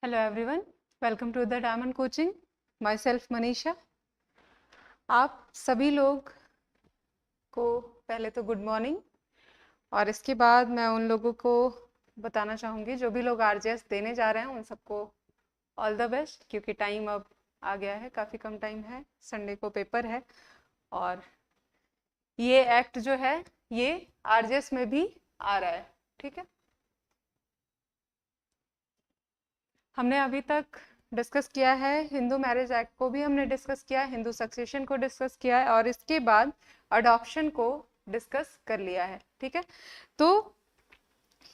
Hello everyone, welcome to the diamond coaching. Myself Manisha. आप सभी लोग को पहले तो गुड मॉर्निंग, और इसके बाद मैं उन लोगों को बताना चाहूँगी जो भी लोग आरजेएस देने जा रहे हैं उन सबको ऑल द बेस्ट, क्योंकि टाइम अब आ गया है, काफ़ी कम टाइम है, संडे को पेपर है। और ये एक्ट जो है ये आरजेएस में भी आ रहा है, ठीक है। हमने अभी तक डिस्कस किया है हिंदू मैरिज एक्ट को भी हमने डिस्कस किया है, हिंदू सक्सेशन को डिस्कस किया है, और इसके बाद अडॉप्शन को डिस्कस कर लिया है, ठीक है। तो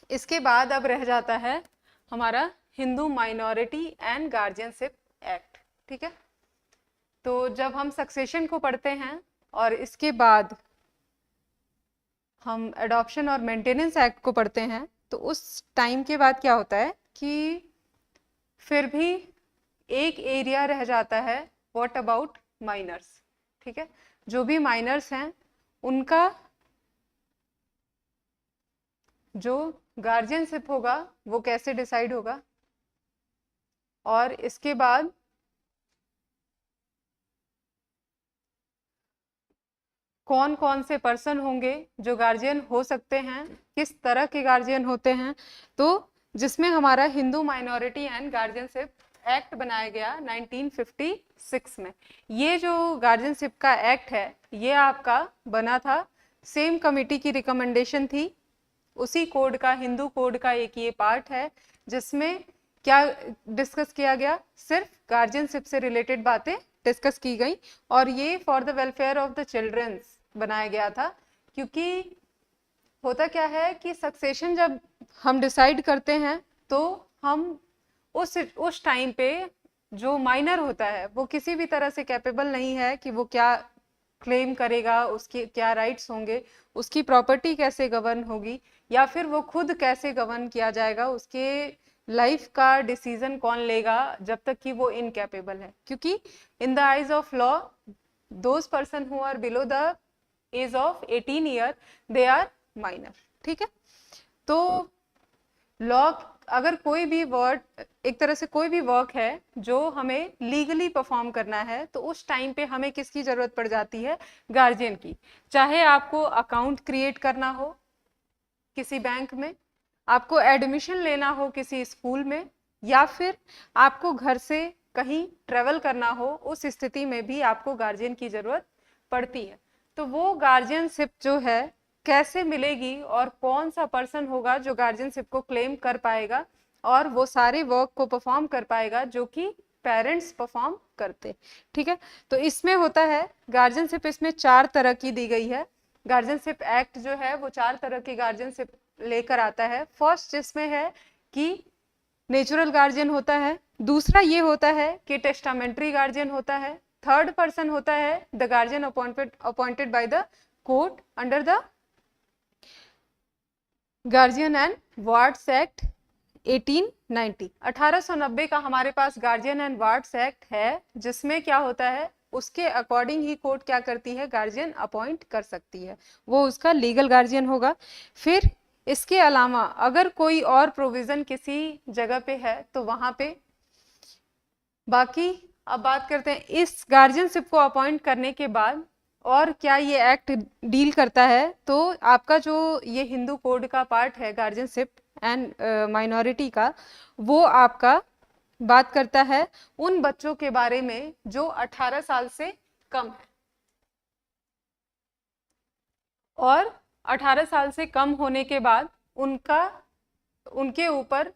इसके बाद अब रह जाता है हमारा Hindu minority and guardianship act, ठीक है। तो जब हम सक्सेशन को पढ़ते हैं और इसके बाद हम अडॉप्शन और मेंटेनेंस एक्ट को पढ़ते हैं, तो उस टाइम के बाद क्या होता है कि फिर भी एक एरिया रह जाता है, व्हाट अबाउट माइनर्स, ठीक है। जो भी माइनर्स हैं उनका जो गार्जियनशिप होगा वो कैसे डिसाइड होगा, और इसके बाद कौन कौन से पर्सन होंगे जो गार्जियन हो सकते हैं, किस तरह के गार्जियन होते हैं। तो जिसमें हमारा Hindu minority and guardianship act बनाया गया 1956 में। ये जो गार्जियनशिप का एक्ट है ये आपका बना था, सेम कमिटी की रिकमेंडेशन थी, उसी कोड का, हिंदू कोड का एक ये पार्ट है जिसमें क्या डिस्कस किया गया, सिर्फ गार्जियनशिप से रिलेटेड बातें डिस्कस की गई। और ये for the welfare of the childrens बनाया गया था, क्योंकि होता क्या है कि सक्सेशन जब हम डिसाइड करते हैं तो हम उस टाइम पे जो माइनर होता है वो किसी भी तरह से कैपेबल नहीं है कि वो क्या क्लेम करेगा, उसके क्या राइट्स होंगे, उसकी प्रॉपर्टी कैसे गवर्न होगी, या फिर वो खुद कैसे गवर्न किया जाएगा, उसके लाइफ का डिसीजन कौन लेगा जब तक कि वो इनकैपेबल है। क्योंकि in the eyes of law those person who are below the age of 18 year they are minor, ठीक है। तो लॉ, अगर कोई भी वर्ड, एक तरह से कोई भी वर्क है जो हमें लीगली परफॉर्म करना है, तो उस टाइम पे हमें किसकी जरूरत पड़ जाती है, गार्जियन की। चाहे आपको अकाउंट क्रिएट करना हो किसी बैंक में, आपको एडमिशन लेना हो किसी स्कूल में, या फिर आपको घर से कहीं ट्रेवल करना हो, उस स्थिति में भी आपको गार्जियन की जरूरत पड़ती है। तो वो गार्जियनशिप जो है कैसे मिलेगी और कौन सा पर्सन होगा जो गार्जियनशिप को क्लेम कर पाएगा और वो सारे वर्क को परफॉर्म कर पाएगा जो कि पेरेंट्स परफॉर्म करते, ठीक है। तो इसमें होता है गार्जियनशिप, इसमें 4 तरह की दी गई है। गार्जियनशिप एक्ट जो है वो 4 तरह की गार्जियनशिप लेकर आता है। फर्स्ट जिसमें है कि नेचुरल गार्जियन होता है, दूसरा ये होता है कि टेस्टामेंट्री गार्जियन होता है, थर्ड पर्सन होता है the guardian appointed by the court under the guardian and wards act 1890। 1890 का हमारे पास गार्जियन एंड वार्ड्स एक्ट है, जिसमें क्या होता है उसके अकॉर्डिंग ही कोर्ट क्या करती है, गार्जियन अपॉइंट कर सकती है, वो उसका लीगल गार्जियन होगा। फिर इसके अलावा अगर कोई और प्रोविजन किसी जगह पे है तो वहां पे बाकी। अब बात करते हैं इस गार्जियनशिप को अपॉइंट करने के बाद और क्या ये एक्ट डील करता है। तो आपका जो ये हिंदू कोड का पार्ट है गार्जियनशिप एंड माइनॉरिटी का, वो आपका बात करता है उन बच्चों के बारे में जो 18 साल से कम है, और 18 साल से कम होने के बाद उनके ऊपर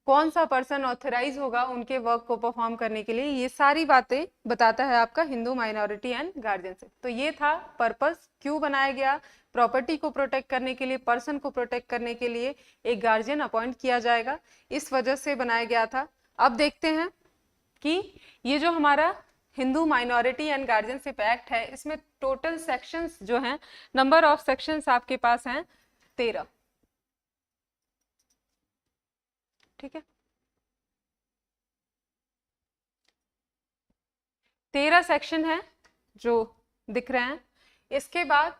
कौन सा पर्सन ऑथराइज होगा उनके वर्क को परफॉर्म करने के लिए। ये सारी बातें बताता है आपका हिंदू माइनॉरिटी एंड गार्जियनशिप। तो ये था पर्पस, क्यों बनाया गया, प्रॉपर्टी को प्रोटेक्ट करने के लिए, पर्सन को प्रोटेक्ट करने के लिए एक गार्जियन अपॉइंट किया जाएगा, इस वजह से बनाया गया था। अब देखते हैं कि ये जो हमारा Hindu minority and guardianship act है, इसमें टोटल सेक्शंस जो हैं, नंबर ऑफ सेक्शंस आपके पास हैं 13, ठीक है। 13 सेक्शन है जो दिख रहे हैं। इसके बाद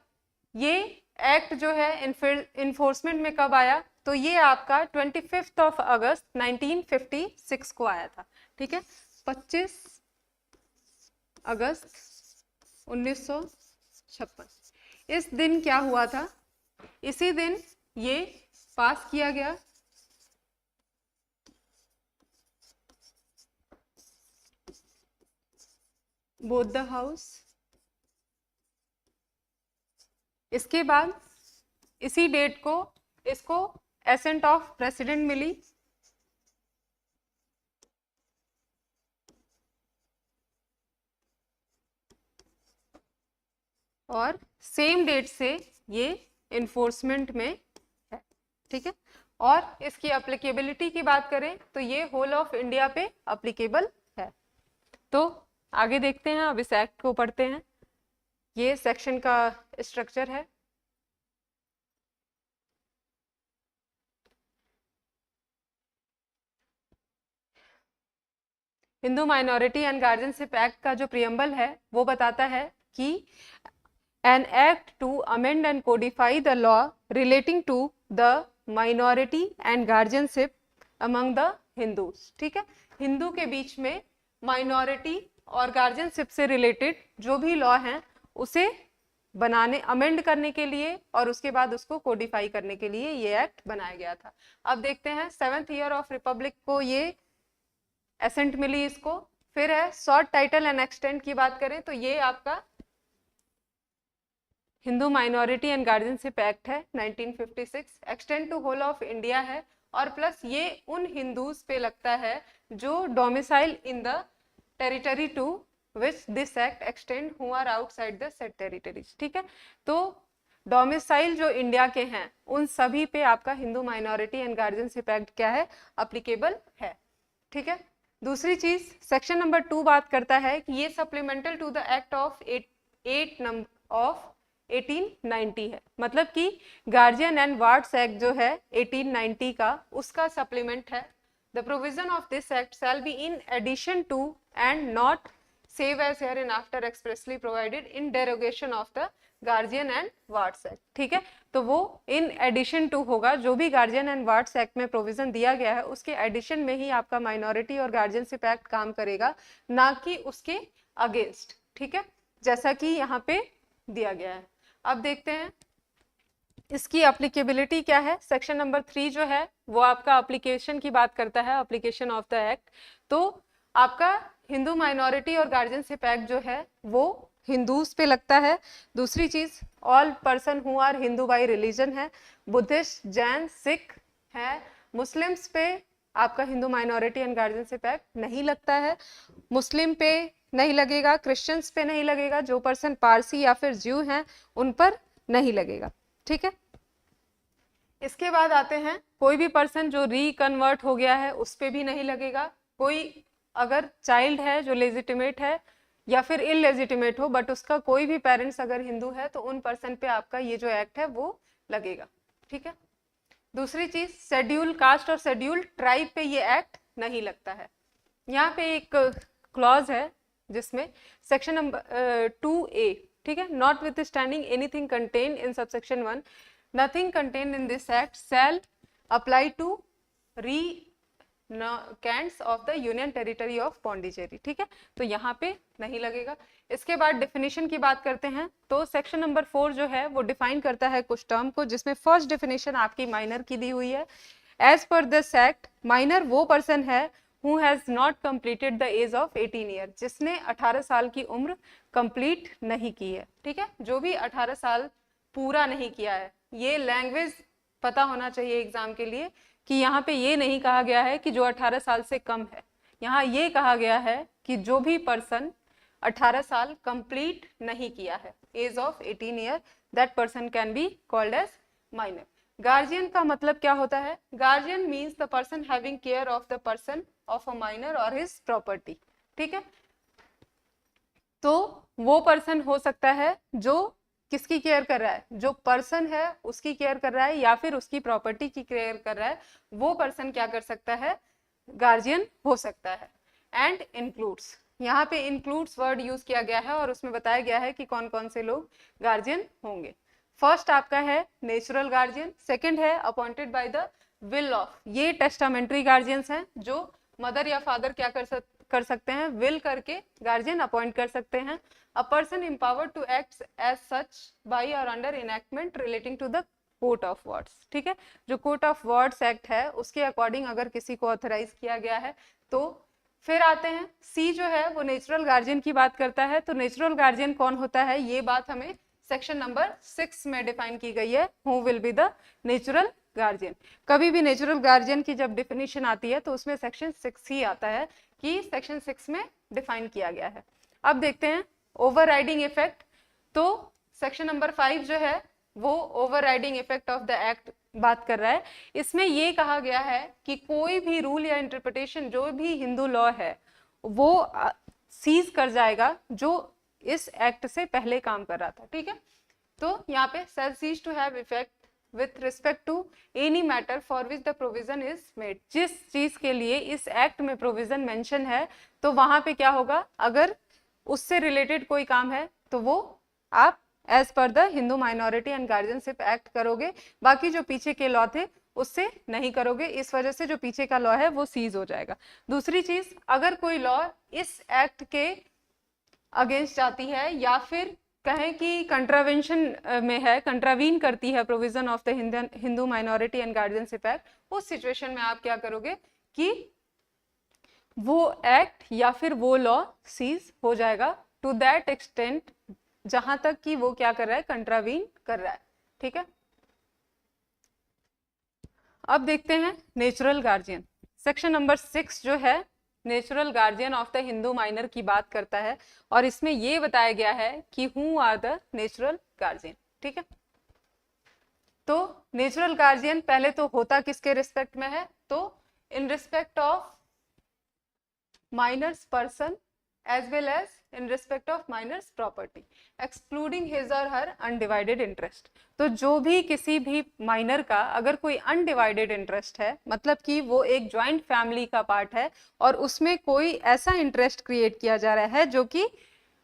ये एक्ट जो है इन्फोर्समेंट में कब आया, तो ये आपका 25 अगस्त 1956 को आया था, ठीक है, 25 अगस्त 1956। इस दिन क्या हुआ था, इसी दिन ये पास किया गया बोथ द हाउस। इसके बाद इसी डेट को इसको एसेंट ऑफ प्रेसिडेंट मिली, और सेम डेट से ये इन्फोर्समेंट में है, ठीक है। और इसकी अप्लीकेबिलिटी की बात करें तो ये होल ऑफ इंडिया पे अप्लीकेबल है। तो आगे देखते हैं, अब इस एक्ट को पढ़ते हैं। ये सेक्शन का स्ट्रक्चर है। Hindu minority and guardianship act का जो प्रियम्बल है वो बताता है कि an act to amend and codify the law relating to the minority and guardianship among the Hindus, ठीक है। हिंदू के बीच में माइनॉरिटी और गार्जियनशिप से रिलेटेड जो भी लॉ हैं उसे बनाने, अमेंड करने के लिए और उसके बाद उसको कोडिफाई करने के लिए ये एक्ट बनाया गया था। अब देखते हैं 7th ईयर ऑफ रिपब्लिक को ये एसेंट मिली इसको। फिर है शॉर्ट टाइटल एंड एक्सटेंट की बात करें तो ये आपका Hindu minority and guardianship act है 1956, extend to whole of India है, और प्लस ये उन हिंदूज पे लगता है जो domicile in the territory to which this act extend who are outside the said territories, ठीक है। तो डोमिसाइल जो इंडिया के हैं उन सभी पे आपका Hindu minority and guardianship act क्या है, अप्लीकेबल है, ठीक है। दूसरी चीज सेक्शन नंबर 2 बात करता है कि ये supplemental to the act of 8 number of 1890 है, मतलब कि गार्जियन एंड वार्ड्स एक्ट जो है 1890 का उसका सप्लीमेंट है। The provision of this act shall be in addition to and not save as hereinafter expressly provided in derogation of the guardian and wards act, ठीक है। तो वो इन addition to होगा, जो भी गार्जियन एंड वार्ड्स एक्ट में provision दिया गया है उसके एडिशन में ही आपका माइनॉरिटी और गार्जियनशिप एक्ट काम करेगा, ना कि उसके अगेंस्ट, ठीक है, जैसा कि यहाँ पे दिया गया है। अब देखते हैं इसकी एप्लीकेबिलिटी क्या है। सेक्शन नंबर 3 जो है वो आपका एप्लीकेशन की बात करता है, एप्लीकेशन ऑफ द एक्ट। तो आपका हिंदू माइनॉरिटी और गार्जियनशिप एक्ट जो है वो हिंदूज पे लगता है। दूसरी चीज, all person who are Hindu by religion है, बुद्धिस्ट, जैन, सिख है। मुस्लिम्स पे आपका Hindu minority and guardianship act नहीं लगता है, मुस्लिम पे नहीं लगेगा, क्रिश्चियंस पे नहीं लगेगा, जो पर्सन पारसी या फिर ज्यू हैं उन पर नहीं लगेगा, ठीक है। इसके बाद आते हैं कोई भी पर्सन जो रिकन्वर्ट हो गया है उस पे भी नहीं लगेगा। कोई अगर चाइल्ड है जो लेजिटिमेट है या फिर इलेजिटिमेट हो बट उसका कोई भी पेरेंट्स अगर हिंदू है तो उन पर्सन पे आपका ये जो एक्ट है वो लगेगा, ठीक है। दूसरी चीज, शेड्यूल कास्ट और शेड्यूल ट्राइब पे ये एक्ट नहीं लगता है। यहाँ पे एक क्लॉज है जिसमें सेक्शन नंबर 2A, ठीक है, notwithstanding anything contain in subsection 1, nothing contain in this act shall apply to cants of the union territory of Pondicherry, ठीक है, तो यहाँ पे नहीं लगेगा। इसके बाद डेफिनेशन की बात करते हैं तो सेक्शन नंबर 4 जो है वो डिफाइन करता है कुछ टर्म को, जिसमें फर्स्ट डेफिनेशन आपकी माइनर की दी हुई है। As per this act minor वो पर्सन है who has not completed the age of 18 year, जिसने 18 साल की उम्र कंप्लीट नहीं की है, ठीक है, जो भी 18 साल पूरा नहीं किया है। ये लैंग्वेज पता होना चाहिए एग्जाम के लिए कि यहाँ पे ये नहीं कहा गया है कि जो 18 साल से कम है, यहाँ ये कहा गया है कि जो भी पर्सन 18 साल कंप्लीट नहीं किया है, age of 18 year, that person can be called as minor. Guardian का मतलब क्या होता है? Guardian means the person having care of the person of a minor और हिज प्रॉपर्टी, ठीक है। तो वो पर्सन हो सकता है जो किसकी केयर कर रहा है, जो पर्सन है उसकी केयर कर रहा है या फिर उसकी प्रॉपर्टी की केयर कर रहा है, वो पर्सन क्या कर सकता है, गार्जियन हो सकता है। एंड इंक्लूड्स, यहाँ पे इंक्लूड्स वर्ड यूज किया गया है और उसमें बताया गया है कि कौन कौन से लोग गार्जियन होंगे। फर्स्ट आपका है नेचुरल गार्जियन, सेकंड है appointed by the will of, ये टेस्टामेंट्री गार्जियंस हैं जो मदर या फादर क्या कर सकते हैं, विल करके गार्जियन अपॉइंट कर सकते हैं। A person empowered to act as such by or under enactment relating to the court of wards, ठीक है, जो कोर्ट ऑफ वार्ड्स एक्ट है उसके अकॉर्डिंग अगर किसी को ऑथराइज किया गया है तो। फिर आते हैं सी जो है वो नेचुरल गार्जियन की बात करता है। तो नेचुरल गार्जियन कौन होता है, ये बात हमें सेक्शन नंबर 6 में डिफाइन की गई है, who will be the natural guardian. कभी भी नेचुरल गार्जियन की जब डिफिनीशन आती है तो उसमें सेक्शन 6 ही आता है कि सेक्शन 6 में डिफाइन किया गया है। अब देखते हैं ओवरराइडिंग इफेक्ट। तो सेक्शन नंबर 5 जो है वो overriding effect of the act बात कर रहा है। इसमें ये कहा गया है कि कोई भी रूल या इंटरप्रिटेशन जो भी हिंदू लॉ है वो सीज कर जाएगा जो इस एक्ट से पहले काम कर रहा था, ठीक है। तो यहाँ पे shall cease to have effect with respect to any matter for which the provision is made, जिस चीज के लिए इस एक्ट में प्रोविजन मेंशन है तो वहां पे क्या होगा, अगर उससे रिलेटेड कोई काम है तो वो आप as per the Hindu minority and guardianship act करोगे, बाकी जो पीछे के लॉ थे उससे नहीं करोगे। इस वजह से जो पीछे का लॉ है वो सीज हो जाएगा। दूसरी चीज, अगर कोई लॉ इस एक्ट के अगेंस्ट जाती है या फिर कहें कि कंट्रावेंशन में है, कंट्रावीन करती है provision of the Hindu minority and guardianship act, उस सिचुएशन में आप क्या करोगे कि वो एक्ट या फिर वो लॉ सीज हो जाएगा टू दैट एक्सटेंट जहां तक कि वो क्या कर रहा है, कंट्रावीन कर रहा है, ठीक है। अब देखते हैं नेचुरल गार्जियन। सेक्शन नंबर 6 जो है natural guardian of the Hindu minor की बात करता है और इसमें ये बताया गया है कि who are the natural guardian, ठीक है। तो नेचुरल गार्जियन पहले तो होता किसके रिस्पेक्ट में है, तो in respect of minors person as well as in respect of minor's property excluding his or her undivided interest। तो जो भी किसी भी माइनर का अगर कोई अनडिवाइडेड इंटरेस्ट है, मतलब कि वो एक ज्वाइंट फैमिली का पार्ट है और उसमें कोई ऐसा इंटरेस्ट क्रिएट किया जा रहा है जो कि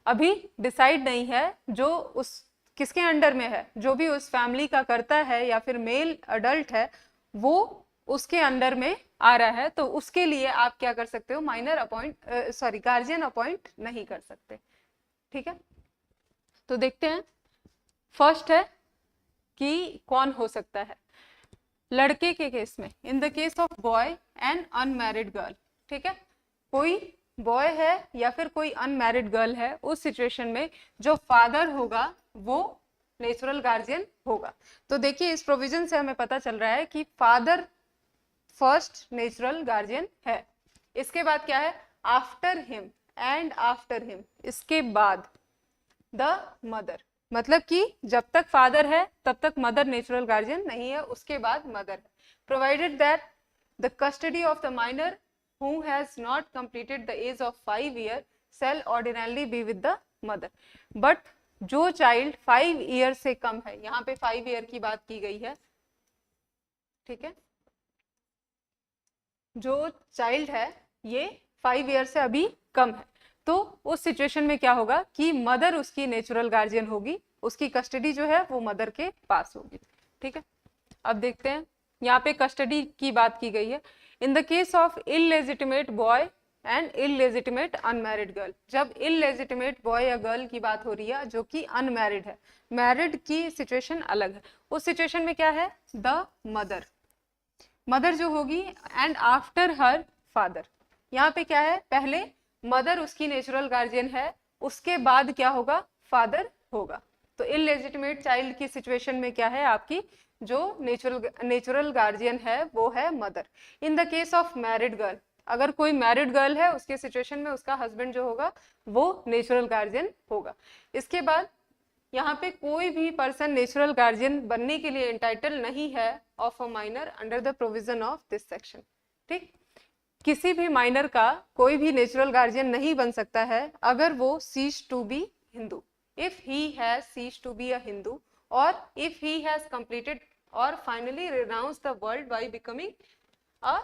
अभी डिसाइड नहीं है, जो उस किसके अंडर में है, जो भी उस फैमिली का करता है या फिर मेल अडल्ट है वो उसके अंडर में आ रहा है, तो उसके लिए आप क्या कर सकते हो, माइनर गार्जियन अपॉइंट नहीं कर सकते, ठीक है। तो देखते हैं, फर्स्ट है कि कौन हो सकता है लड़के के केस में, in the case of boy and unmarried girl, ठीक है। कोई बॉय है या फिर कोई अनमैरिड गर्ल है, उस सिचुएशन में जो फादर होगा वो नेचुरल गार्जियन होगा। तो देखिए इस प्रोविजन से हमें पता चल रहा है कि फादर फर्स्ट नेचुरल गार्जियन है। इसके बाद क्या है, after him and after him, इसके बाद द मदर, मतलब कि जब तक फादर है तब तक मदर नेचुरल गार्जियन नहीं है, उसके बाद मदर है। Provided that the custody of the minor who has not completed the age of 5 years shall ordinarily be with the mother। But जो चाइल्ड 5 ईयर से कम है, यहाँ पे 5 ईयर की बात की गई है, ठीक है, जो चाइल्ड है ये 5 ईयर से अभी कम है, तो उस सिचुएशन में क्या होगा कि मदर उसकी नेचुरल गार्जियन होगी, उसकी कस्टडी जो है वो मदर के पास होगी, ठीक है। अब देखते हैं, यहाँ पे कस्टडी की बात की गई है। In the case of illegitimate boy and illegitimate unmarried girl, जब इलेजिटिमेट बॉय या गर्ल की बात हो रही है जो कि अनमैरिड है, मैरिड की सिचुएशन अलग है, उस सिचुएशन में क्या है, द मदर, मदर जो होगी एंड आफ्टर हर फादर। यहाँ पे क्या है, पहले मदर उसकी नेचुरल गार्जियन है, उसके बाद क्या होगा, फादर होगा। तो इलेजिटिमेट चाइल्ड की सिचुएशन में क्या है, आपकी जो नेचुरल गार्जियन है वो है mother. In the case of married girl, अगर कोई मैरिड गर्ल है उसके सिचुएशन में उसका हस्बैंड जो होगा वो नेचुरल गार्जियन होगा। इसके बाद यहाँ पे कोई भी पर्सन नेचुरल गार्जियन बनने के लिए इंटाइटल नहीं है of a minor under the provision of this section, ठीक। किसी भी माइनर का कोई भी नेचुरल गार्जियन नहीं बन सकता है अगर वो cease to be Hindu, if he has cease to be a Hindu, or if he has completed or finally renounced the world by becoming a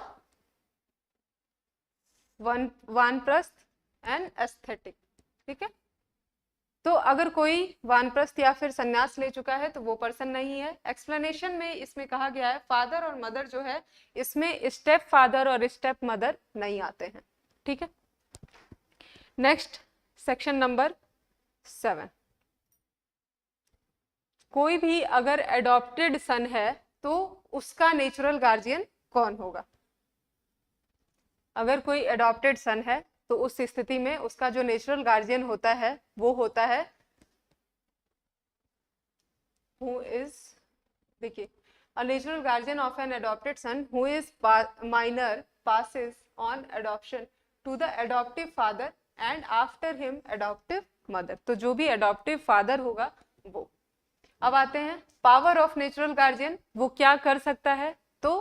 वानप्रस्थ and aesthetic, ठीक है। तो अगर कोई वानप्रस्थ या फिर संन्यास ले चुका है तो वो पर्सन नहीं है। एक्सप्लेनेशन में इसमें कहा गया है फादर और मदर जो है इसमें स्टेप फादर और स्टेप मदर नहीं आते हैं। ठीक है, नेक्स्ट सेक्शन नंबर 7, कोई भी अगर एडॉप्टेड सन है तो उसका नेचुरल गार्जियन कौन होगा। अगर कोई एडॉप्टेड सन है तो उस स्थिति में उसका जो नेचुरल गार्जियन होता है वो होता है हु इज, देखिए, a natural guardian of an adopted son who is minor passes on adoption to the adoptive father and after him adoptive mother। तो जो भी adoptive father होगा वो। अब आते हैं पावर ऑफ नेचुरल गार्जियन, वो क्या कर सकता है। तो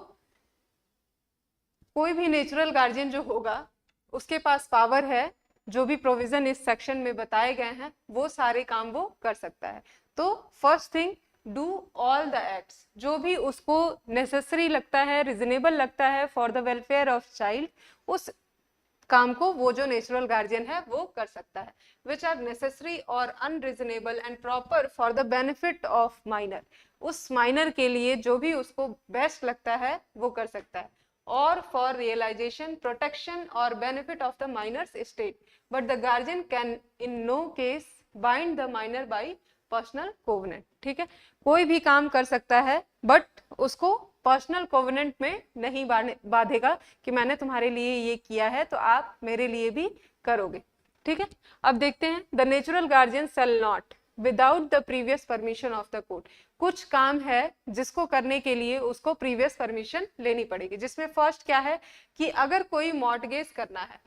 कोई भी नेचुरल गार्जियन जो होगा उसके पास पावर है, जो भी प्रोविजन इस सेक्शन में बताए गए हैं वो सारे काम वो कर सकता है। तो first thing, do all the acts, जो भी उसको नेसेसरी लगता है, रिजनेबल लगता है for the welfare of child, उस काम को वो जो नेचुरल गार्जियन है वो कर सकता है। विच आर नेसेसरी और unreasonable and proper for the benefit of minor, उस माइनर के लिए जो भी उसको बेस्ट लगता है वो कर सकता है। और फॉर रियलाइजेशन, प्रोटेक्शन और benefit of the minors state, but the guardian can in no case bind the minor by personal covenant. ठीक है, कोई भी काम कर सकता है बट उसको पर्सनल कोवेनेंट में नहीं बांधेगा कि मैंने तुम्हारे लिए ये किया है तो आप मेरे लिए भी करोगे। ठीक है, अब देखते हैं the natural guardian shall not without the previous permission of the court. कुछ काम है जिसको करने के लिए उसको प्रीवियस परमिशन लेनी पड़ेगी, जिसमें फर्स्ट क्या है कि अगर कोई मॉर्टगेज करना है,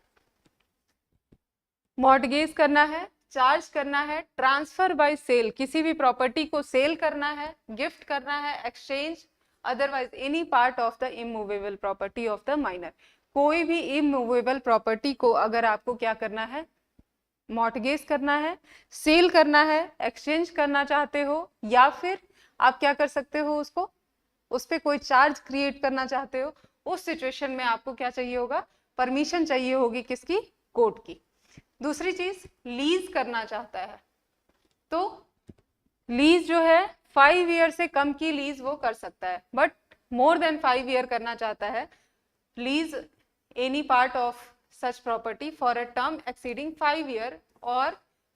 मॉर्टगेज करना है, चार्ज करना है, ट्रांसफर बाय सेल, किसी भी प्रॉपर्टी को सेल करना है, गिफ्ट करना है, exchange, otherwise any part of the immovable property of the minor. कोई भी इमूवेबल प्रॉपर्टी को अगर आपको क्या करना है, मॉर्टगेज करना है, सेल करना है, एक्सचेंज करना चाहते हो, या फिर आप क्या कर सकते हो, उसको उस पर कोई चार्ज क्रिएट करना चाहते हो, उस सिचुएशन में आपको क्या चाहिए होगा, परमिशन चाहिए होगी, किसकी, कोर्ट की। दूसरी चीज, लीज करना चाहता है तो लीज जो है 5 ईयर से कम की लीज वो कर सकता है, बट मोर देन 5 ईयर करना चाहता है, lease any part of such property for a term exceeding 5 year or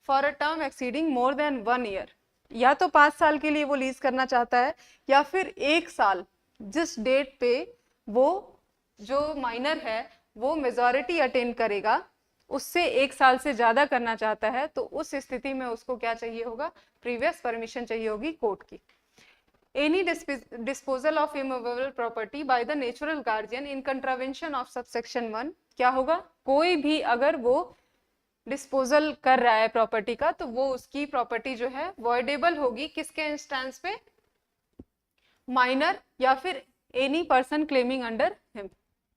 for a term exceeding more than 1 year, या तो 5 साल के लिए वो लीज करना चाहता है, या फिर 1 साल, जिस डेट पे वो जो माइनर है वो मेजॉरिटी अटेन करेगा उससे 1 साल से ज्यादा करना चाहता है, तो उस स्थिति में उसको क्या चाहिए होगा, प्रीवियस परमिशन चाहिए होगी कोर्ट की। Any disposal of immovable property by the natural guardian in contravention of subsection 1, क्या होगा, कोई भी अगर वो डिस्पोजल कर रहा है प्रॉपर्टी का तो वो उसकी प्रॉपर्टी जो है वॉइडेबल होगी, किसके इंस्टेंस पे, माइनर या फिर any person claiming under him.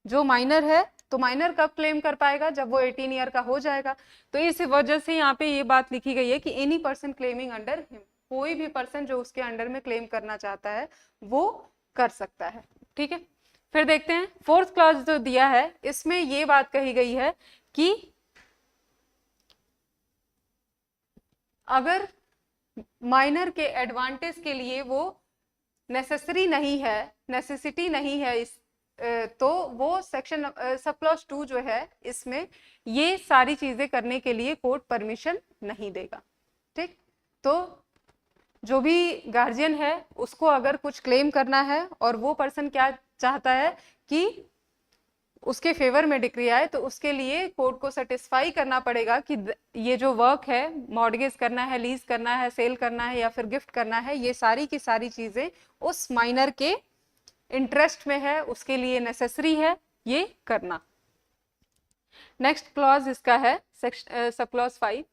जो माइनर है तो माइनर कब क्लेम कर पाएगा, जब वो 18 ईयर का हो जाएगा। तो इस वजह से यहाँ पे ये बात लिखी गई है कि any person claiming under him, कोई भी पर्सन जो उसके अंडर में क्लेम करना चाहता है वो कर सकता है। ठीक है, फिर देखते हैं फोर्थ क्लॉज जो दिया है, इसमें ये बात कही गई है कि अगर माइनर के एडवांटेज के लिए वो नेसेसरी नहीं है, नेसेसिटी नहीं है इस तो वो सेक्शन सब क्लॉज 2 जो है इसमें ये सारी चीजें करने के लिए कोर्ट परमिशन नहीं देगा। ठीक, तो जो भी गार्जियन है उसको अगर कुछ क्लेम करना है और वो पर्सन क्या चाहता है कि उसके फेवर में डिक्री आए, तो उसके लिए कोर्ट को सेटिस्फाई करना पड़ेगा कि ये जो वर्क है, मॉर्टगेज करना है, लीज करना है, सेल करना है या फिर गिफ्ट करना है, ये सारी की सारी चीजें उस माइनर के इंटरेस्ट में है, उसके लिए नेसेसरी है ये करना। नेक्स्ट क्लॉज इसका है सब क्लॉज 5,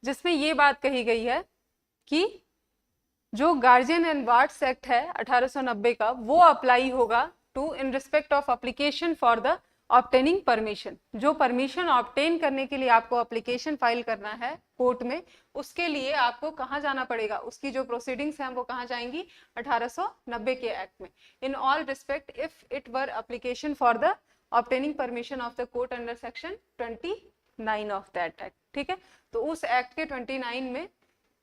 जिसमें ये बात कही गई है कि जो गार्जियन एंड वार्ड्स एक्ट है 1890 का, वो अप्लाई होगा to in respect of application for the obtaining permission. जो परमिशन ऑब्टेन करने के लिए आपको एप्लीकेशन फाइल करना है कोर्ट में, उसके लिए आपको कहाँ जाना पड़ेगा, उसकी जो प्रोसीडिंग्स हैं वो कहाँ जाएंगी, 1890 के एक्ट में। In all respect if it were application for the obtaining permission of the court under section 29 of that act. ठीक है, तो उस एक्ट के 29 में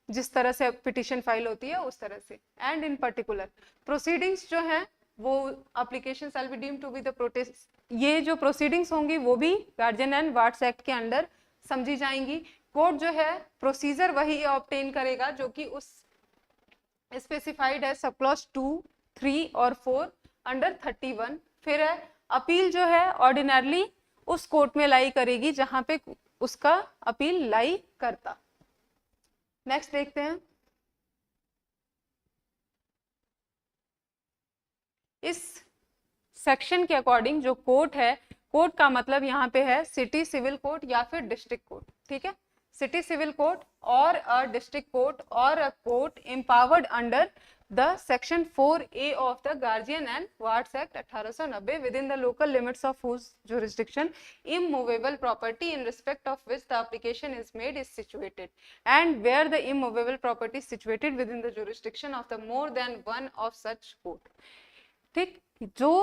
जिस तरह से पिटिशन फाइल होती है उस तरह से। एंड इन पर्टिकुलर प्रोसीडिंग्स जो हैं वो application shall be deemed to be the protest, ये जो प्रोसीडिंग्स होंगी वो भी गार्जियन एंड वार्ड्स एक्ट के अंडर समझी जाएंगी। कोर्ट जो है प्रोसीजर वही ऑब्टेन करेगा जो कि उस स्पेसिफाइड है सब क्लॉज 2, 3 और 4 अंडर 31। फिर है अपील जो है ऑर्डिनरली उस कोर्ट में लाई करेगी जहां पे उसका अपील लाई करता। नेक्स्ट देखते हैं, इस सेक्शन के अकॉर्डिंग जो कोर्ट है, कोर्ट का मतलब यहाँ पे है सिटी सिविल कोर्ट या फिर डिस्ट्रिक्ट कोर्ट, ठीक है। सिटी सिविल कोर्ट और अ डिस्ट्रिक्ट कोर्ट और a court empowered under the section 4A of the Guardian and Wards Act 1890 within the local limits of whose jurisdiction immovable property in respect of which the application is made is situated, and where the immovable property is situated within the jurisdiction of the more than one of such court। ठीक, जो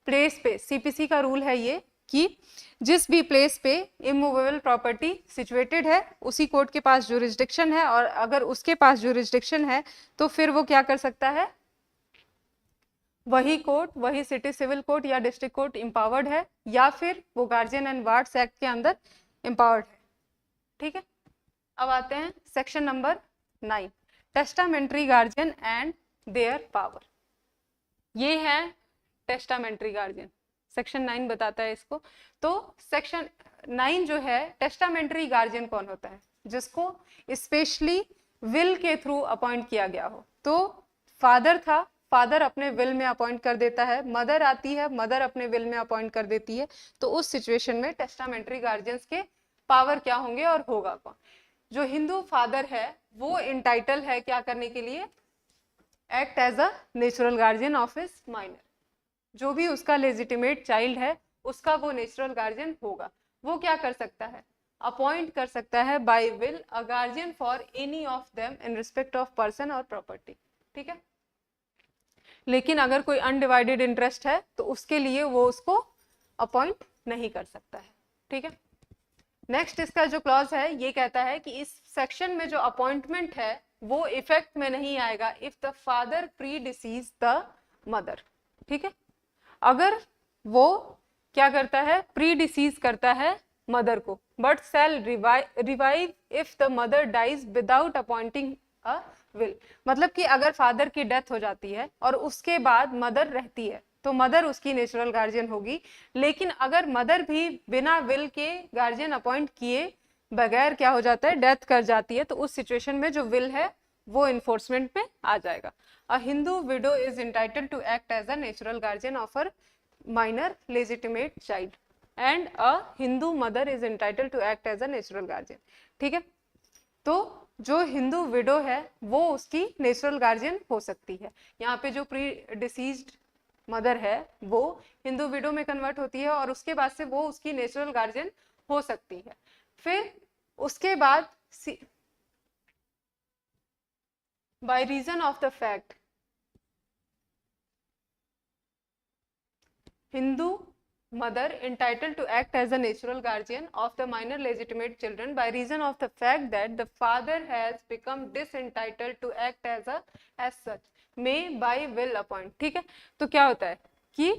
place पे CPC का rule है ये कि जिस भी place पे इमूवेबल प्रॉपर्टी सिचुएटेड है उसी कोर्ट के पास जुरिस्डिक्शन है, और अगर उसके पास जुरिस्डिक्शन है तो फिर वो क्या कर सकता है, वही कोर्ट, वही सिटी सिविल कोर्ट या डिस्ट्रिक्ट कोर्ट एम्पावर्ड है या फिर वो गार्जियन एंड वार्ड्स एक्ट के अंदर एम्पावर्ड है, ठीक है। अब आते हैं section number 9, testamentary guardian and their power. ये है टेस्टामेंट्री गार्जियन, सेक्शन 9 बताता है इसको। तो सेक्शन 9 जो है, टेस्टामेंट्री गार्जियन कौन होता है, जिसको स्पेशली विल के थ्रू अपॉइंट किया गया हो। तो फादर था, फादर अपने विल में अपॉइंट कर देता है, मदर आती है, मदर अपने विल में अपॉइंट कर देती है, तो उस सिचुएशन में टेस्टामेंट्री गार्जियंस के पावर क्या होंगे और होगा कौन। जो हिंदू फादर है वो इंटाइटल है क्या करने के लिए, act as a natural guardian of his minor. जो भी उसका लेजिटिमेट चाइल्ड है उसका वो नेचुरल गार्जियन होगा। वो क्या कर सकता है, अपॉइंट कर सकता है by will a guardian for any of them in respect of person और प्रॉपर्टी, ठीक है। लेकिन अगर कोई अनडिवाइडेड इंटरेस्ट है तो उसके लिए वो उसको अपॉइंट नहीं कर सकता है, ठीक है। नेक्स्ट इसका जो क्लॉज है ये कहता है कि इस सेक्शन में जो अपॉइंटमेंट है वो इफेक्ट में नहीं आएगा if the father pre disease the mother, ठीक है। अगर वो क्या करता है, प्री डिसीज करता है मदर को, but shall revive if the mother dies without appointing a will. मतलब कि अगर फादर की डेथ हो जाती है और उसके बाद मदर रहती है तो मदर उसकी नेचुरल गार्जियन होगी। लेकिन अगर मदर भी बिना विल के गार्जियन अपॉइंट किए बगैर क्या हो जाता है, डेथ कर जाती है, तो उस सिचुएशन में जो विल है वो इन्फोर्समेंट में आ जाएगा। A Hindu widow is entitled to act as a natural guardian of her minor legitimate child, and a Hindu mother is entitled to act as a natural guardian, ठीक है। तो जो हिंदू विडो है वो उसकी नेचुरल गार्जियन हो सकती है। यहाँ पे जो प्री डिसीज्ड मदर है वो हिंदू विडो में कन्वर्ट होती है और उसके बाद से वो उसकी नेचुरल गार्जियन हो सकती है। फिर उसके बाद by reason of the fact Hindu mother entitled to act as a natural guardian of the minor legitimate children by reason of the fact that the father has become disentitled to act as such may by will appoint, ठीक है। तो क्या होता है कि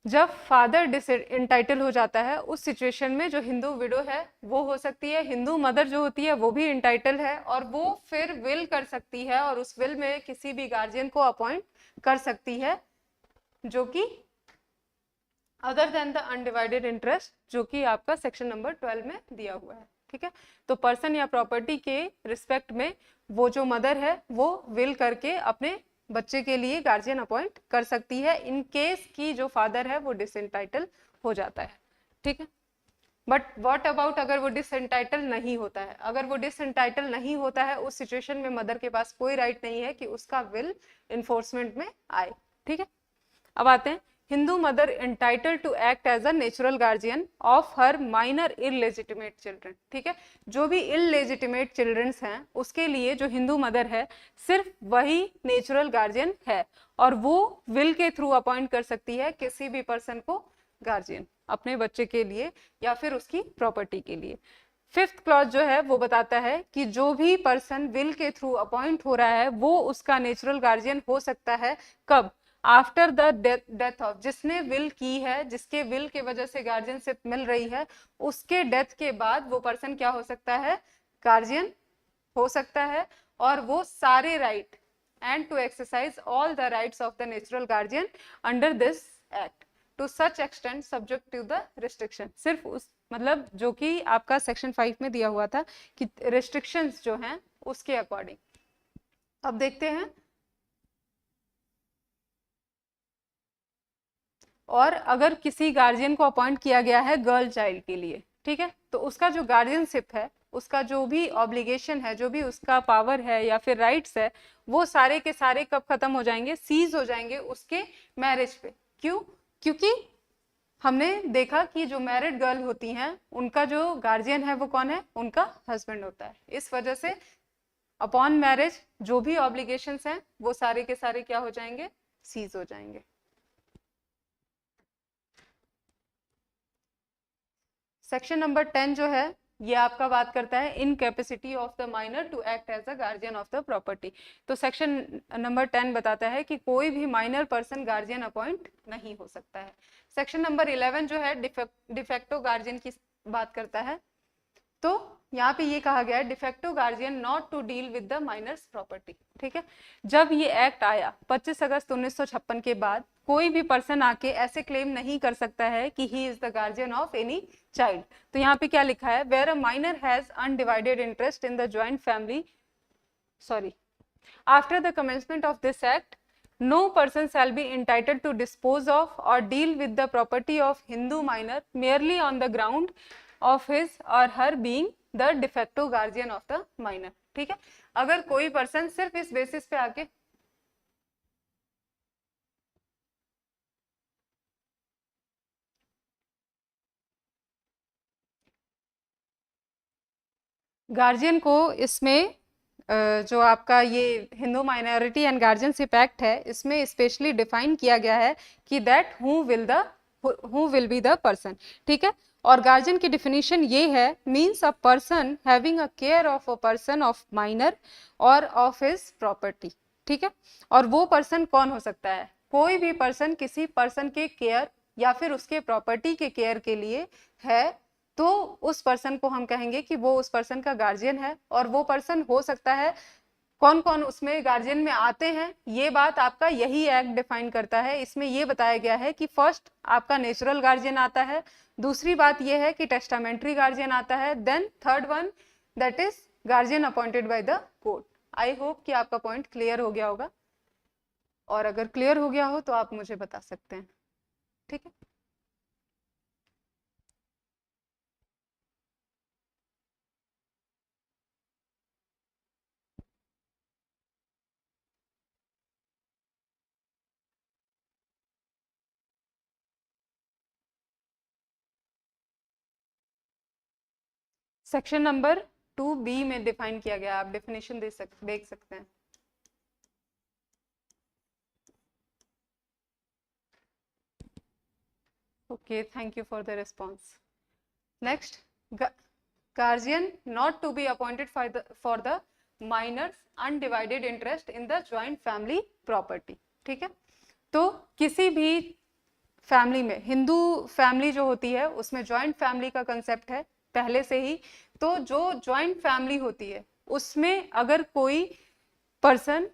जब father डिसएंटाइटल हो जाता है उस सिचुएशन में जो हिंदू विडो है वो हो सकती है, हिंदू मदर जो होती है वो भी इंटाइटल है और वो फिर विल कर सकती है और उस विल में किसी भी गार्जियन को अपॉइंट कर सकती है जो कि other than the undivided interest, जो कि आपका सेक्शन नंबर 12 में दिया हुआ है, ठीक है। तो पर्सन या प्रॉपर्टी के रिस्पेक्ट में वो जो मदर है वो विल करके अपने बच्चे के लिए गार्जियन अपॉइंट कर सकती है इन केस की जो फादर है वो डिसएंटाइटल हो जाता है, ठीक है। बट व्हाट अबाउट अगर वो डिसएंटाइटल नहीं होता है, अगर वो डिसएंटाइटल नहीं होता है उस सिचुएशन में मदर के पास कोई राइट नहीं है कि उसका विल इन्फोर्समेंट में आए, ठीक है। अब आते हैं Hindu mother entitled to act as a natural guardian of her minor illegitimate children, ठीक है। जो भी इलेजिटिमेट चिल्ड्रंस हैं उसके लिए जो हिंदू मदर है सिर्फ वही नेचुरल गार्जियन है और वो विल के थ्रू अपॉइंट कर सकती है किसी भी पर्सन को गार्जियन अपने बच्चे के लिए या फिर उसकी प्रॉपर्टी के लिए। 5th क्लॉज जो है वो बताता है कि जो भी पर्सन विल के थ्रू अपॉइंट हो रहा है वो उसका नेचुरल गार्जियन हो सकता है कब? आफ्टर द डेथ ऑफ, जिसने विल की है, जिसके विल के वजह से गार्जियनशिप मिल रही है, उसके डेथ के बाद वो पर्सन क्या हो सकता है? गार्जियन हो सकता है, और वो सारे right and to exercise all the rights of the natural guardian under this act to such extent subject to the restriction. सिर्फ उस मतलब जो कि आपका सेक्शन 5 में दिया हुआ था कि रिस्ट्रिक्शंस जो हैं उसके अकॉर्डिंग। अब देखते हैं, और अगर किसी गार्जियन को अपॉइंट किया गया है गर्ल चाइल्ड के लिए, ठीक है, तो उसका जो गार्जियनशिप है, उसका जो भी ऑब्लिगेशन है, जो भी उसका पावर है या फिर राइट्स है, वो सारे के सारे कब खत्म हो जाएंगे? सीज हो जाएंगे उसके मैरिज पे। क्यों? क्योंकि हमने देखा कि जो मैरिड गर्ल होती हैं उनका जो गार्जियन है वो कौन है? उनका हस्बैंड होता है। इस वजह से अपॉन मैरिज जो भी ऑब्लिगेशंस हैं वो सारे के सारे क्या हो जाएंगे? सीज हो जाएंगे। सेक्शन नंबर 10 जो है ये आपका बात करता है incapacity of the minor to act as a guardian of the property. तो सेक्शन नंबर 10 बताता है कि कोई भी माइनर पर्सन गार्जियन अपॉइंट नहीं हो सकता है। सेक्शन नंबर 11 जो है डिफेक्टो गार्जियन की बात करता है। तो यहाँ पे ये कहा गया है de facto guardian not to deal with the minors property. ठीक है, जब ये एक्ट आया 25 अगस्त 1956 के बाद, कोई भी पर्सन आके ऐसे क्लेम नहीं कर सकता है कि he is the guardian of any child. तो यहाँ पे क्या लिखा है? Where a minor has undivided interest in the joint family, sorry, after the commencement of this act, no person shall be entitled to dispose of or deal with the property of Hindu minor merely on the ground of his or her being the de facto guardian of the minor। ठीक है, अगर कोई person सिर्फ इस basis पे आके guardian को इसमें जो आपका ये Hindu minority and guardianship act है इसमें स्पेशली डिफाइन किया गया है कि that who will be the person. ठीक है, और गार्जियन की डिफिनीशन ये है, means a person having a care of a person of minor और ऑफ हिज प्रॉपर्टी। ठीक है, और वो पर्सन कौन हो सकता है? कोई भी पर्सन किसी पर्सन के केयर या फिर उसके प्रॉपर्टी के केयर के लिए है, तो उस पर्सन को हम कहेंगे कि वो उस पर्सन का गार्जियन है। और वो पर्सन हो सकता है, कौन कौन उसमें गार्जियन में आते हैं, ये बात आपका यही एक्ट डिफाइन करता है। इसमें ये बताया गया है कि फर्स्ट आपका नेचुरल गार्जियन आता है, दूसरी बात ये है कि टेस्टामेंट्री गार्जियन आता है, then third one that is guardian appointed by the court. I hope कि आपका पॉइंट क्लियर हो गया होगा, और अगर क्लियर हो गया हो तो आप मुझे बता सकते हैं। ठीक है, सेक्शन नंबर 2B में डिफाइन किया गया, आप डेफिनेशन देख सकते हैं। Okay, thank you for the response. Next, guardian not to be appointed for the minor's undivided interest in the joint family property। ठीक है, तो किसी भी फैमिली में, हिंदू फैमिली जो होती है उसमें जॉइंट फैमिली का कंसेप्ट है पहले से ही। तो जो जॉइंट फैमिली होती है उसमें अगर कोई पर्सन,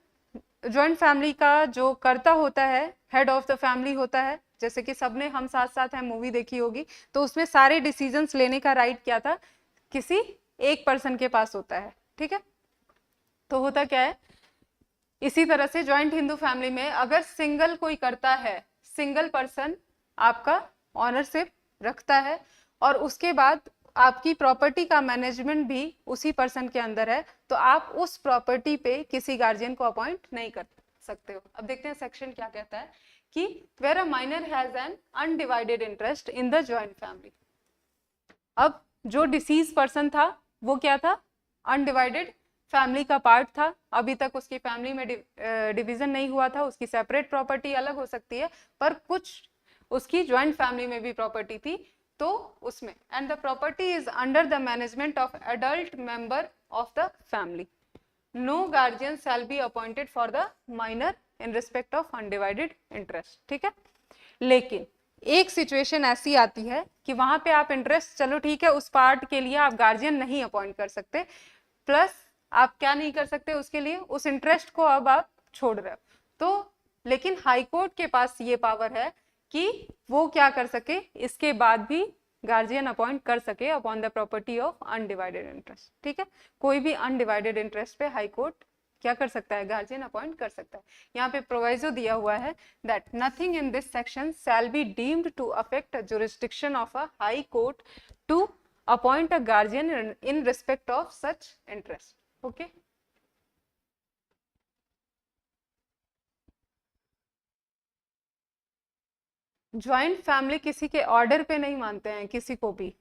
जॉइंट फैमिली का जो कर्ता होता है, हेड ऑफ द फैमिली होता है, जैसे कि सबने हम साथ साथ हैं मूवी देखी होगी, तो उसमें सारे डिसीजंस लेने का राइट क्या था? किसी एक पर्सन के पास होता है। ठीक है, तो होता क्या है, इसी तरह से जॉइंट हिंदू फैमिली में अगर सिंगल कोई करता है, सिंगल पर्सन आपका ऑनरशिप रखता है, और उसके बाद आपकी प्रॉपर्टी का मैनेजमेंट भी उसी पर्सन के अंदर है, तो आप उस प्रॉपर्टी पे किसी गार्जियन को अपॉइंट नहीं कर सकते हो। अब देखते हैं सेक्शन क्या कहता है कि where a minor has an undivided interest in the joint family. अब जो डिसीज पर्सन था वो क्या था? अनडिवाइडेड फैमिली का पार्ट था, अभी तक उसकी फैमिली में डिवीजन नहीं हुआ था, उसकी सेपरेट प्रॉपर्टी अलग हो सकती है, पर कुछ उसकी ज्वाइंट फैमिली में भी प्रॉपर्टी थी। तो उसमें and the property is under the management of adult member of the family, no guardian shall be appointed for the minor in respect of undivided interest. ठीक है, लेकिन एक सिचुएशन ऐसी आती है कि वहां पे आप इंटरेस्ट, चलो ठीक है, उस पार्ट के लिए आप गार्जियन नहीं अपॉइंट कर सकते, प्लस आप क्या नहीं कर सकते उसके लिए, उस इंटरेस्ट को अब आप छोड़ रहे हो। तो लेकिन हाई कोर्ट के पास ये पावर है कि वो क्या कर सके, इसके बाद भी गार्जियन अपॉइंट कर सके upon the property of undivided interest. ठीक है, कोई भी अनडिवाइडेड इंटरेस्ट पे हाई कोर्ट क्या कर सकता है, गार्जियन अपॉइंट कर सकता है। यहाँ पे प्रोवाइजो दिया हुआ है that nothing in this section shall be deemed to affect jurisdiction of a high court to appoint a guardian in respect of such interest. Okay, joint family किसी के ऑर्डर पे नहीं मानते हैं किसी को भी।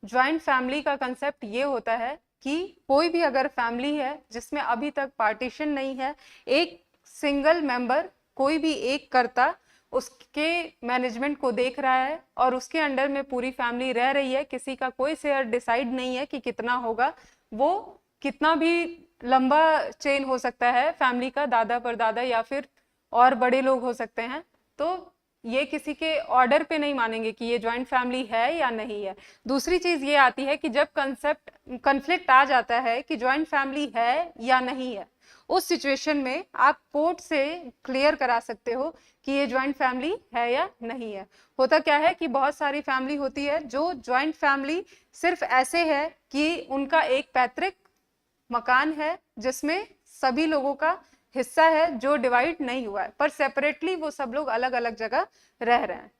ज्वाइंट फैमिली का कंसेप्ट ये होता है कि कोई भी अगर फैमिली है जिसमें अभी तक पार्टीशन नहीं है, एक सिंगल मेंबर कोई भी एक कर्ता उसके मैनेजमेंट को देख रहा है और उसके अंडर में पूरी फैमिली रह रही है, किसी का कोई शेयर डिसाइड नहीं है कि कितना होगा, वो कितना भी लंबा चेन हो सकता है फैमिली का, दादा परदादा या फिर और बड़े लोग हो सकते हैं, तो ये किसी के ऑर्डर पे नहीं मानेंगे कि ये ज्वाइंट फैमिली है या नहीं है। दूसरी चीज ये आती है कि जब कन्फ्लिक्ट आ जाता है कि ज्वाइंट फैमिली है या नहीं है, उस सिचुएशन में आप कोर्ट से क्लियर करा सकते हो कि ये ज्वाइंट फैमिली है या नहीं है। होता क्या है कि बहुत सारी फैमिली होती है जो ज्वाइंट फैमिली सिर्फ ऐसे है कि उनका एक पैतृक मकान है जिसमें सभी लोगों का हिस्सा है जो डिवाइड नहीं हुआ है, पर सेपरेटली वो सब लोग अलग अलग जगह रह रहे हैं।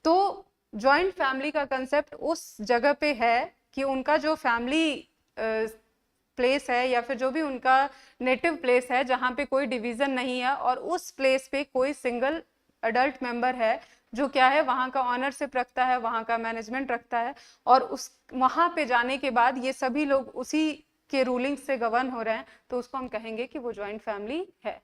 तो ज्वाइंट फैमिली का कंसेप्ट उस जगह पे है कि उनका जो फैमिली प्लेस है या फिर जो भी उनका नेटिव प्लेस है जहाँ पे कोई डिवीजन नहीं है और उस प्लेस पे कोई सिंगल अडल्ट मेंबर है जो क्या है वहाँ का ऑनरशिप रखता है, वहाँ का मैनेजमेंट रखता है, और उस वहाँ पे जाने के बाद ये सभी लोग उसी के रूलिंग से गवर्न हो रहे हैं, तो उसको हम कहेंगे कि वो ज्वाइंट फैमिली है।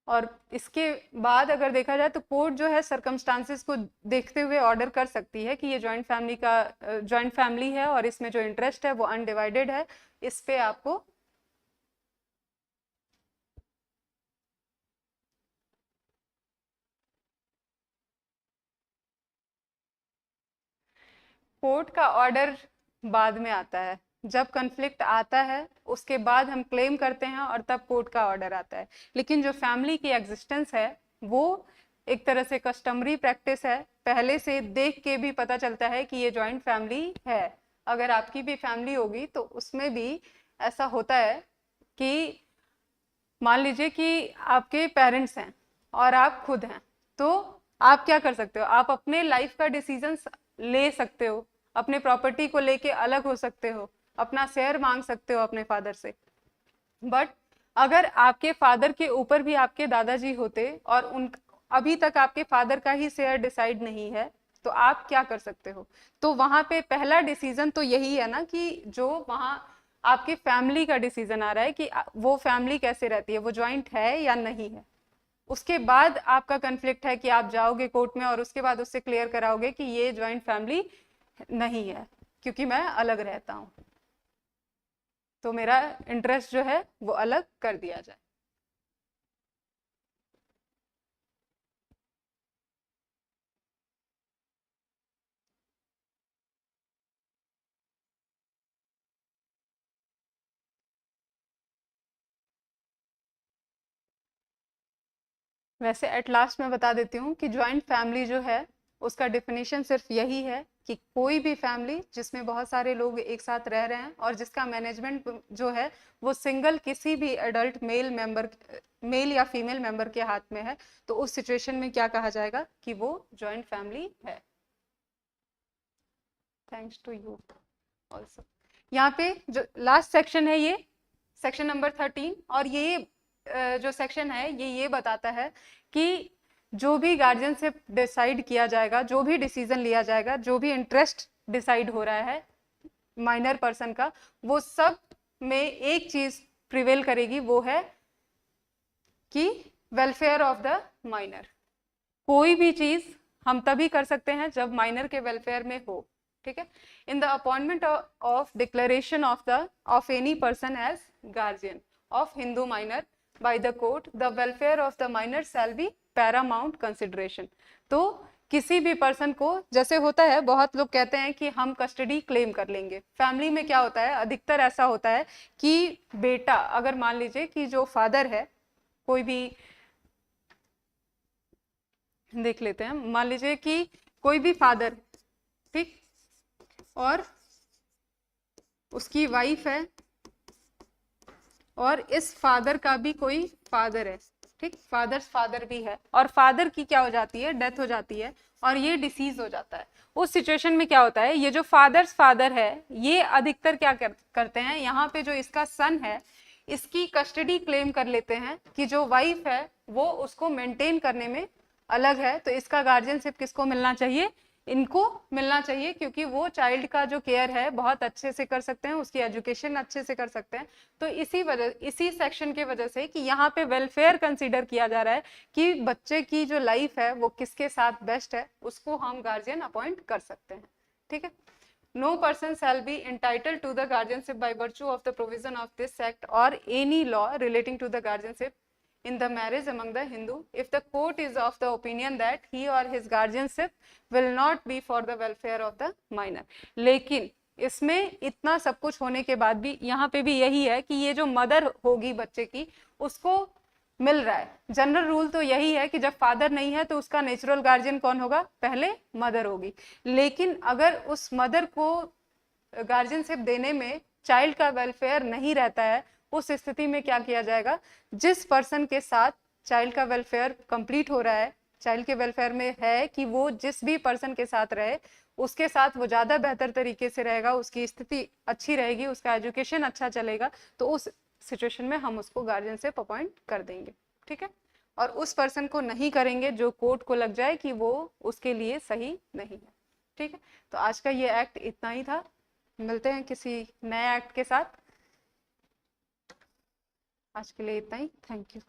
और इसके बाद अगर देखा जाए तो कोर्ट जो है सरकमस्टांसेस को देखते हुए ऑर्डर कर सकती है कि ये ज्वाइंट फैमिली है और इसमें जो इंटरेस्ट है वो अनडिवाइडेड है। इस पे आपको कोर्ट का ऑर्डर बाद में आता है, जब कन्फ्लिक्ट आता है उसके बाद हम क्लेम करते हैं और तब कोर्ट का ऑर्डर आता है। लेकिन जो फैमिली की एग्जिस्टेंस है वो एक तरह से कस्टमरी प्रैक्टिस है, पहले से देख के भी पता चलता है कि ये ज्वाइंट फैमिली है। अगर आपकी भी फैमिली होगी तो उसमें भी ऐसा होता है कि मान लीजिए कि आपके पेरेंट्स हैं और आप खुद हैं, तो आप क्या कर सकते हो, आप अपने लाइफ का डिसीजन ले सकते हो, अपने प्रॉपर्टी को लेके अलग हो सकते हो, अपना शेयर मांग सकते हो अपने फादर से। बट अगर आपके फादर के ऊपर भी आपके दादाजी होते और उन अभी तक आपके फादर का ही शेयर डिसाइड नहीं है, तो आप क्या कर सकते हो। तो वहां पे पहला डिसीजन तो यही है ना कि जो वहां आपकी फैमिली का डिसीजन आ रहा है कि वो फैमिली कैसे रहती है, वो ज्वाइंट है या नहीं है। उसके बाद आपका कन्फ्लिक्ट है कि आप जाओगे कोर्ट में और उसके बाद उससे क्लियर कराओगे कि ये ज्वाइंट फैमिली नहीं है क्योंकि मैं अलग रहता हूं, तो मेरा इंटरेस्ट जो है वो अलग कर दिया जाए। वैसे एट लास्ट मैं बता देती हूँ कि ज्वाइंट फैमिली जो है उसका डेफिनेशन सिर्फ यही है कि कोई भी फैमिली जिसमें बहुत सारे लोग एक साथ रह रहे हैं और जिसका मैनेजमेंट जो है वो सिंगल किसी भी एडल्ट मेल या फीमेल मेंबर के हाथ में है, तो उस सिचुएशन में क्या कहा जाएगा कि वो ज्वाइंट फैमिली है। Thanks to you also. यहाँ पे जो लास्ट सेक्शन है ये सेक्शन नंबर 13, और ये जो सेक्शन है ये बताता है कि जो भी गार्जियन से डिसाइड किया जाएगा, जो भी डिसीजन लिया जाएगा, जो भी इंटरेस्ट डिसाइड हो रहा है माइनर पर्सन का, वो सब में एक चीज प्रिवेल करेगी, वो है कि वेलफेयर ऑफ द माइनर। कोई भी चीज हम तभी कर सकते हैं जब माइनर के वेलफेयर में हो, ठीक है। In the appointment of declaration of any person as guardian of Hindu minor by the court, the welfare of the minor shall be paramount consideration. तो किसी भी पर्सन को, जैसे होता है बहुत लोग कहते हैं कि हम कस्टडी क्लेम कर लेंगे, फैमिली में क्या होता है, अधिकतर ऐसा होता है कि बेटा, अगर मान लीजिए कि जो फादर है, कोई भी देख लेते हैं, मान लीजिए कि कोई भी फादर, ठीक, और उसकी वाइफ है, और इस फादर का भी कोई फादर है, ठीक, फादर भी है, और फादर की क्या हो जाती है, डेथ हो जाती है, और ये डिसीज हो जाता है। उस सिचुएशन में क्या होता है, ये जो फादर है, ये अधिकतर क्या करते हैं, यहाँ पे जो इसका सन है, इसकी कस्टडी क्लेम कर लेते हैं कि जो वाइफ है वो उसको मेंटेन करने में अलग है, तो इसका गार्जियनशिप किसको मिलना चाहिए, इनको मिलना चाहिए, क्योंकि वो चाइल्ड का जो केयर है बहुत अच्छे से कर सकते हैं, उसकी एजुकेशन अच्छे से कर सकते हैं। तो इसी सेक्शन के वजह से कि यहाँ पे वेलफेयर कंसीडर किया जा रहा है कि बच्चे की जो लाइफ है वो किसके साथ बेस्ट है, उसको हम गार्जियन अपॉइंट कर सकते हैं, ठीक है। No person shall be entitled to the guardianship by virtue of the provision of this act or any law relating to the guardianship in the marriage among the Hindu, if the court is of the opinion that he or his guardianship will not be for the welfare of the minor। लेकिन इसमें इतना सब कुछ होने के बाद भी यहाँ पे भी यही है कि ये जो मदर होगी बच्चे की, उसको मिल रहा है। जनरल रूल तो यही है कि जब फादर नहीं है तो उसका नेचुरल गार्जियन कौन होगा, पहले मदर होगी। लेकिन अगर उस मदर को गार्जियनशिप देने में चाइल्ड का वेलफेयर नहीं रहता है, उस स्थिति में क्या किया जाएगा, जिस पर्सन के साथ चाइल्ड का वेलफेयर कंप्लीट हो रहा है, चाइल्ड के वेलफेयर में है कि वो जिस भी पर्सन के साथ रहे उसके साथ वो ज्यादा बेहतर तरीके से रहेगा, उसकी स्थिति अच्छी रहेगी, उसका एजुकेशन अच्छा चलेगा, तो उस सिचुएशन में हम उसको गार्जियनशिप अपॉइंट कर देंगे, ठीक है। और उस पर्सन को नहीं करेंगे जो कोर्ट को लग जाए कि वो उसके लिए सही नहीं है, ठीक है। तो आज का ये एक्ट इतना ही था, मिलते हैं किसी नए एक्ट के साथ। आज के लिए इतना ही, थैंक यू।